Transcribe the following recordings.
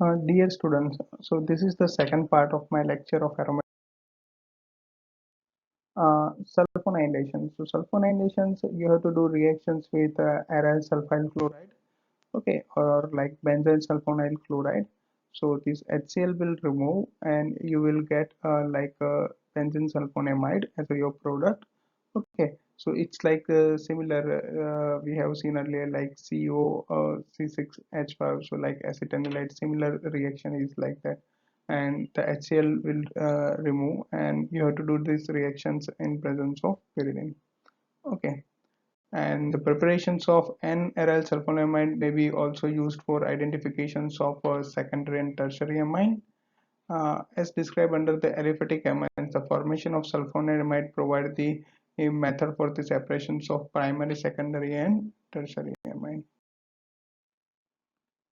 Dear students, so this is the second part of my lecture of aromatic sulfonylation. So sulfonylations, you have to do reactions with aryl sulfyl chloride, okay, or like benzyl sulfonyl chloride. So this HCl will remove, and you will get like benzene sulfonamide as your product. Okay, so it's like similar we have seen earlier like CO C6H5, so like acetanilide, similar reaction is like that, and the HCl will remove, and you have to do these reactions in presence of pyridine. Okay, and the preparations of N-aryl sulfonamide may be also used for identifications of secondary and tertiary amine. As described under the aliphatic amines, the formation of sulfonamide provide the a method for the separations of primary, secondary, and tertiary amine.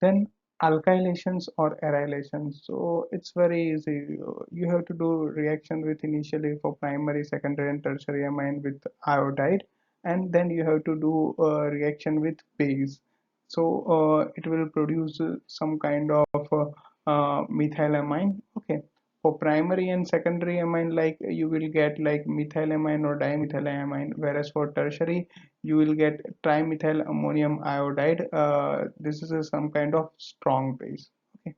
Then alkylations or arylations. So it's very easy. You have to do reaction with initially for primary, secondary, and tertiary amine with iodide, and then you have to do a reaction with base. So it will produce some kind of methylamine. Okay. For primary and secondary amine, like you will get like methylamine or dimethylamine, whereas for tertiary you will get trimethyl ammonium iodide. This is some kind of strong base. Okay.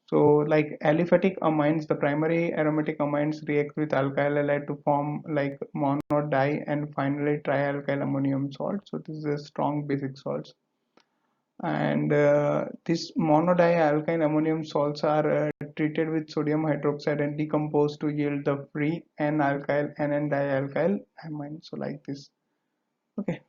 So like aliphatic amines, the primary aromatic amines react with alkyl halide to form like mono di and finally trialkyl ammonium salt. So this is a strong basic salts. And these monodialkyl ammonium salts are treated with sodium hydroxide and decomposed to yield the free N-alkyl and N-dialkyl amine. So like this. Okay.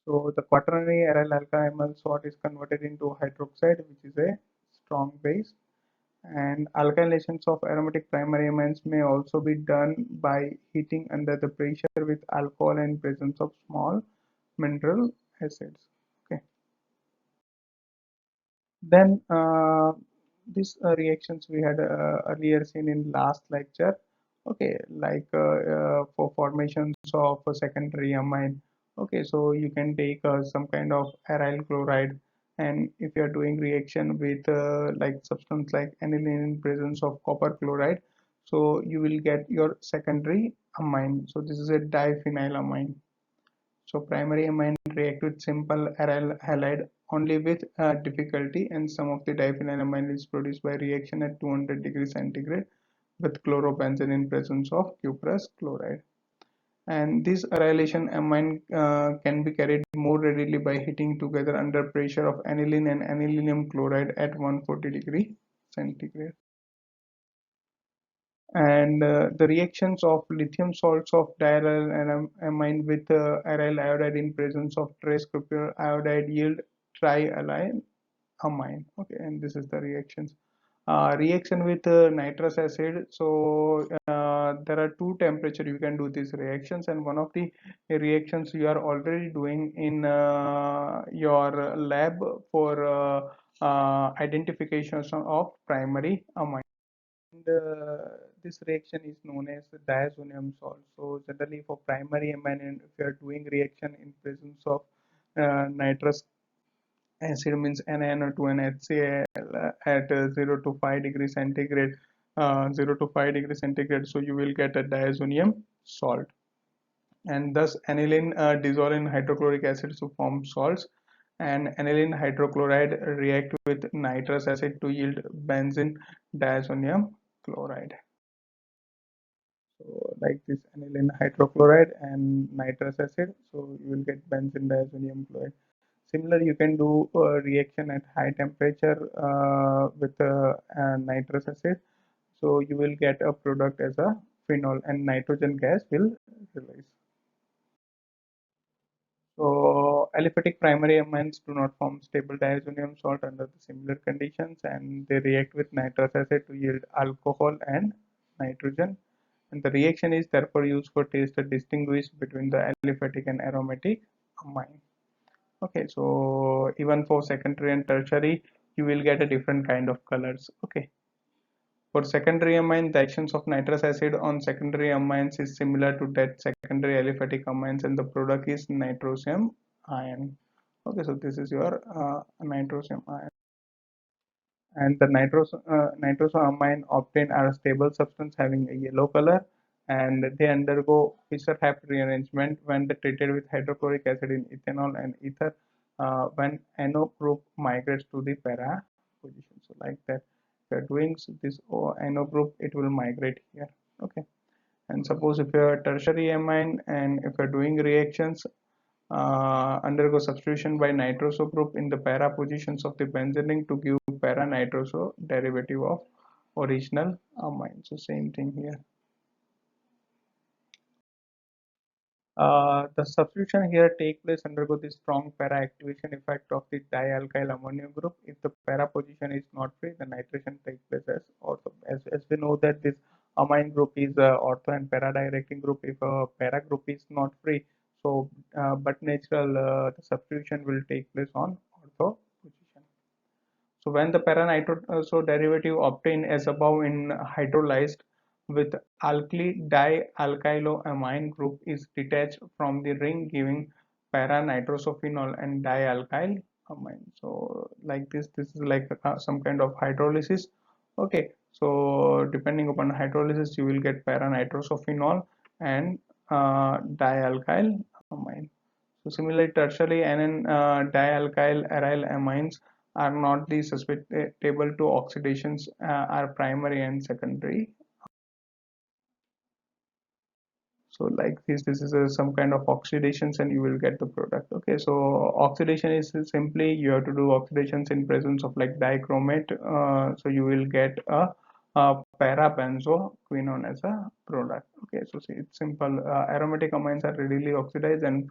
So the quaternary aryl alkyl salt is converted into hydroxide, which is a strong base. And alkylations of aromatic primary amines may also be done by heating under the pressure with alcohol and presence of small mineral acids. Okay. Then these reactions we had earlier seen in last lecture. Okay, like for formations of a secondary amine. Okay, so you can take some kind of aryl chloride, and if you are doing reaction with like substance like aniline in presence of copper chloride, so you will get your secondary amine. So this is a diphenylamine. So primary amine react with simple aryl halide only with difficulty, and some of the diphenylamine is produced by reaction at 200 degrees centigrade with chlorobenzene in presence of cuprous chloride. And this arylation amine can be carried more readily by heating together under pressure of aniline and anilinium chloride at 140 degree centigrade. And the reactions of lithium salts of diarylamine with aryl iodide in presence of trace copper iodide yield trialyl amine. Okay, and this is the reactions. Reaction with nitrous acid. So there are two temperature you can do these reactions, and one of the reactions you are already doing in your lab for identification of primary amine. And this reaction is known as diazonium salt. So generally for primary amine, and if you are doing reaction in presence of nitrous acid means NaNO2 and HCl at 0 to 5 degrees centigrade, 0 to 5 degrees centigrade, so you will get a diazonium salt. And thus aniline dissolve in hydrochloric acid to form salts, and aniline hydrochloride react with nitrous acid to yield benzene diazonium chloride. So like this aniline hydrochloride and nitrous acid, so you will get benzene diazonium chloride. Similar, you can do a reaction at high temperature with nitrous acid, so you will get a product as a phenol, and nitrogen gas will release. So aliphatic primary amines do not form stable diazonium salt under the similar conditions, and they react with nitrous acid to yield alcohol and nitrogen. And the reaction is therefore used for taste to distinguish between the aliphatic and aromatic amine. Okay, so even for secondary and tertiary, you will get a different kind of colors. Okay. For secondary amine, the actions of nitrous acid on secondary amines is similar to that secondary aliphatic amines, and the product is nitrosium ion. Okay, so this is your nitrosamine. And the nitrosamine obtained are a stable substance having a yellow color, and they undergo Fischer-Tropsch rearrangement when they treated with hydrochloric acid in ethanol and ether when NO group migrates to the para position. So like that, if you're doing this NO group, it will migrate here. Okay, and suppose if you're tertiary amine and if you're doing reactions undergo substitution by nitroso group in the para positions of the benzene to give para nitroso derivative of original amine. So same thing here. The substitution here take place undergo the strong para activation effect of the dialkyl ammonium group. If the para position is not free, the nitration takes place as ortho. As we know that this amine group is ortho and para directing group. If a para group is not free, so but natural the substitution will take place on ortho position. So when the para-nitroso derivative obtained as above in hydrolyzed with alkali dialkyloamine group is detached from the ring giving para-nitrosophenol and dialkyl amine. So like this is like some kind of hydrolysis. Okay, so depending upon hydrolysis, you will get para-nitrosophenol and dialkyl amine. So similarly, tertiary and dialkyl aryl amines are not the susceptible to oxidations, are primary and secondary. So like this is some kind of oxidations and you will get the product. Okay, so oxidation is simply you have to do oxidations in presence of like dichromate. So you will get a parabenzoquinone as a product. Okay, so see, it's simple. Aromatic amines are readily oxidized and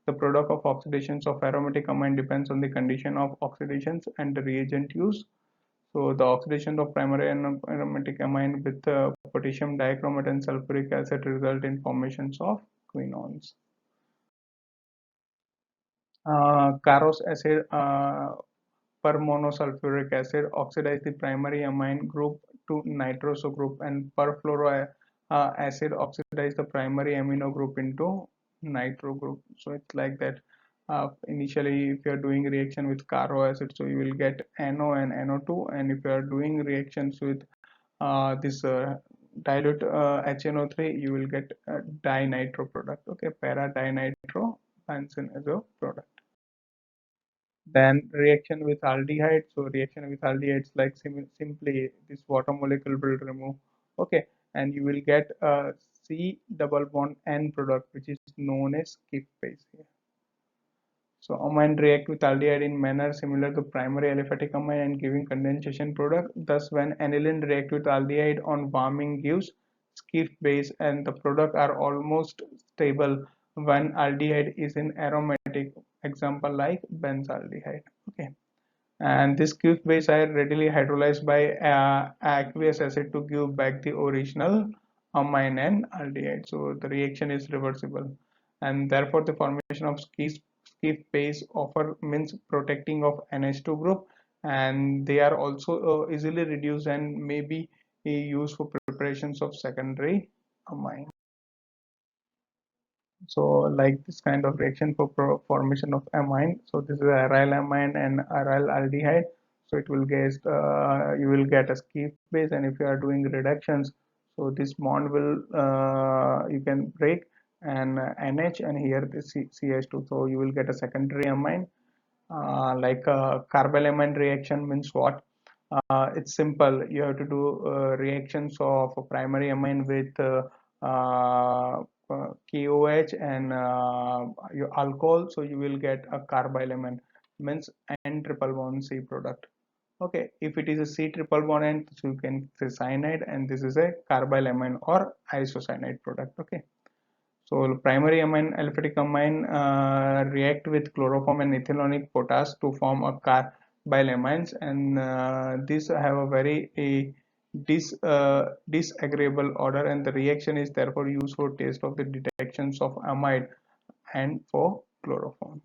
the product of oxidations of aromatic amine depends on the condition of oxidations and the reagent used. So the oxidation of primary aromatic amine with potassium dichromate and sulfuric acid result in formations of quinones. Carros acid permonosulfuric acid oxidize the primary amine group to nitroso group, and perfluoro acid oxidize the primary amino group into nitro group. So it's like that. Initially, if you are doing reaction with caro acid, so you will get NO and NO2, and if you are doing reactions with this dilute HNO3, you will get a dinitro product. Okay, para dinitro benzene as a product. Then reaction with aldehyde. So reaction with aldehydes like simply this water molecule will remove. Okay, and you will get a C double bond N product, which is known as Kif base here. So amine react with aldehyde in manner similar to primary aliphatic amine and giving condensation product. Thus, when aniline react with aldehyde on warming gives Skiff base and the product are almost stable when aldehyde is in aromatic. Example like benzaldehyde. Okay, and this Quick base are readily hydrolyzed by aqueous acid to give back the original amine and aldehyde. So the reaction is reversible, and therefore the formation of Skiff base offer means protecting of NH2 group, and they are also easily reduced and may be used for preparations of secondary amine. So like this kind of reaction for formation of amine, so this is aryl amine and aryl aldehyde, so it will get you will get a Skiff base, and if you are doing reductions, so this bond will you can break and NH and here the CH2, so you will get a secondary amine. Like carbylamine reaction means what? It's simple. You have to do reactions of primary amine with KOH and your alcohol, so you will get a carbylamine means N triple bond C product. Okay, if it is a C triple bond N, so you can say cyanide, and this is a carbylamine or isocyanide product. Okay. So primary amine, aliphatic amine react with chloroform and ethylonic potash to form a carbylamines, and these have a very disagreeable order, and the reaction is therefore used for test of the detections of amide and for chloroform.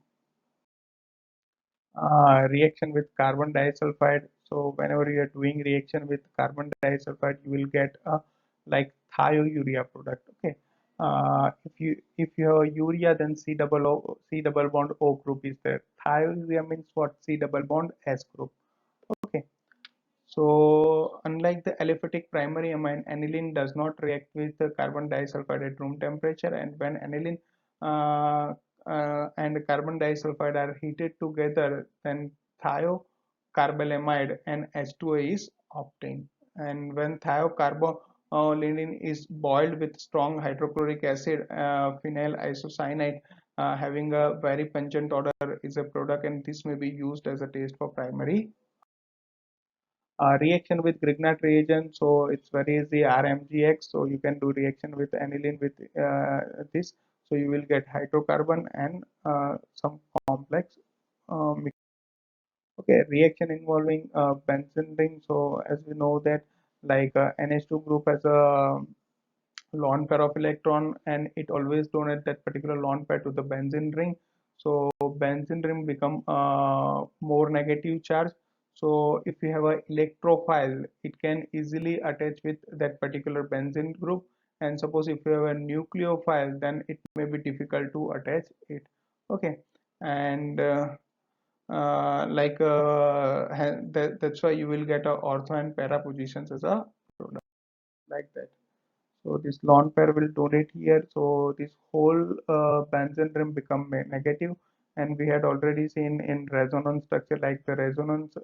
Reaction with carbon disulfide. So whenever you are doing reaction with carbon disulfide, you will get a like thiourea product. Okay. If you have urea, then C double bond O group is there. Thiourea means what? C double bond S group. Okay. So unlike the aliphatic primary amine, aniline does not react with the carbon disulfide at room temperature, and when aniline uh, and carbon disulfide are heated together, then thiocarbolamide and H2O is obtained. And when thiocarbonyl is boiled with strong hydrochloric acid, phenyl isocyanide having a very pungent odor is a product, and this may be used as a taste for primary reaction with Grignard reagent. So it's very easy, RMGX. So you can do reaction with aniline with this. So you will get hydrocarbon and some complex mix. Okay, reaction involving benzene ring. So as we know that like NH2 group has a lone pair of electron, and it always donates that particular lone pair to the benzene ring. So benzene ring become more negative charge. So if you have a electrophile, it can easily attach with that particular benzene group, and suppose if you have a nucleophile, then it may be difficult to attach it. Okay. And that's why you will get a ortho and para positions as a product like that. So this lone pair will donate here. So this whole benzene ring become negative, and we had already seen in resonance structure like the resonance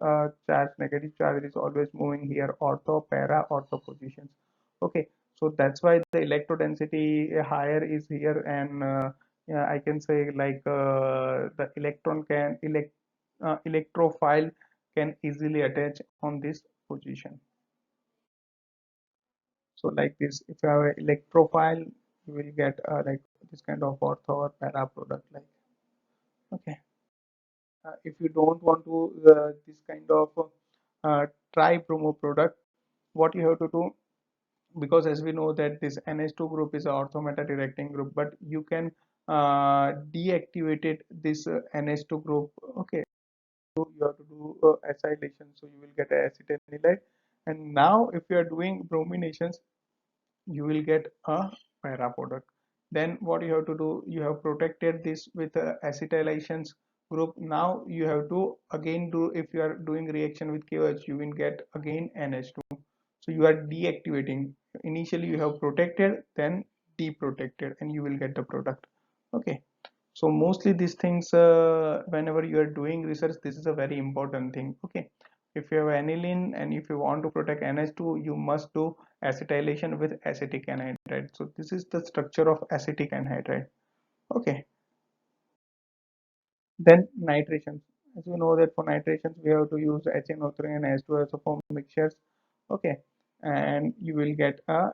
charge, negative charge is always moving here, ortho, para, ortho positions. Okay, so that's why the electrodensity higher is here, and yeah, I can say like the electrophile can easily attach on this position. So like this, if you have an electrophile, you will get like this kind of ortho or para product. Like okay, if you don't want to this kind of uh, tri-bromo product, what you have to do, because as we know that this NH2 group is an ortho meta directing group, but you can deactivate this NH2 group. Okay, so you have to do acylation, so you will get acetanilide. And now if you are doing brominations, you will get a para product. Then what you have to do, you have protected this with acetylations group. Now you have to again do, if you are doing reaction with KOH, you will get again NH2. So you are deactivating. Initially you have protected, then deprotected, and you will get the product. Okay. So mostly these things, whenever you are doing research, this is a very important thing. Okay. If you have aniline and if you want to protect NH2, you must do acetylation with acetic anhydride. So this is the structure of acetic anhydride. Okay. Then nitrations. As you know that for nitrations we have to use HNO3 and H2SO for mixtures. Okay. And you will get a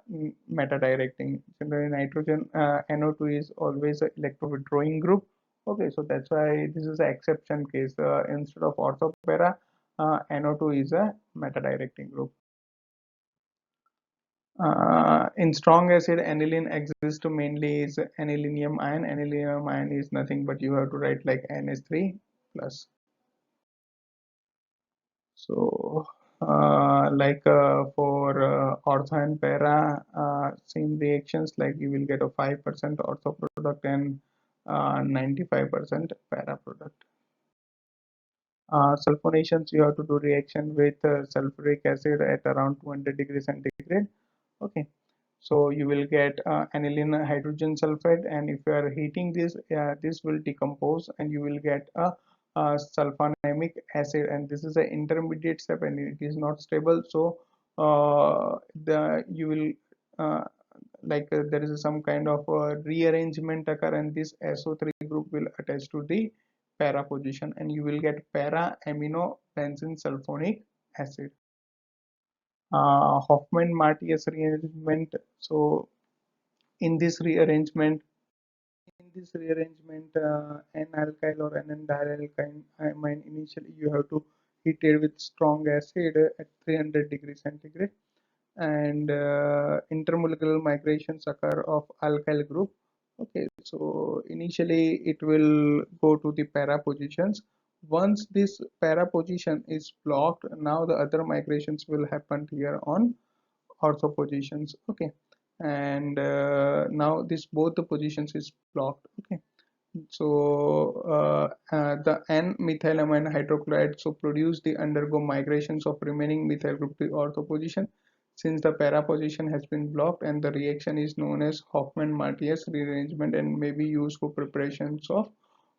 meta directing. Similarly, nitrogen NO2 is always an electro withdrawing group. Okay, so that's why this is an exception case. Instead of ortho para, NO2 is a meta directing group. In strong acid, aniline exists mainly is anilinium ion. Anilinium ion is nothing but you have to write like NH3 plus. So, for ortho and para, same reactions, like you will get a 5% ortho product and 95% para product. Sulfonations, you have to do reaction with sulfuric acid at around 200 degrees centigrade. Okay, so you will get aniline hydrogen sulfide, and if you are heating this, this will decompose and you will get a sulfonamic acid, and this is an intermediate step and it is not stable. So the you will there is some kind of rearrangement occur, and this SO3 group will attach to the para position, and you will get para amino benzene sulfonic acid. Hoffman-Martius rearrangement. So in this rearrangement, N alkyl or N dialkyl amine, initially you have to heat it with strong acid at 300 degrees centigrade, and intermolecular migrations occur of alkyl group. Okay, so initially it will go to the para positions. Once this para position is blocked, now the other migrations will happen here on ortho positions. Okay, and now this both the positions is blocked. Okay, so the N-methylamine hydrochloride so produce the undergo migrations of remaining methyl group to ortho position since the para position has been blocked, and the reaction is known as Hofmann-Martius rearrangement and may be used for preparations of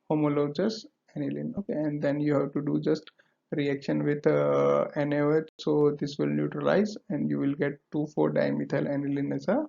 homologous aniline. Okay, and then you have to do just reaction with NaOH, so this will neutralize and you will get 2,4 dimethyl aniline as a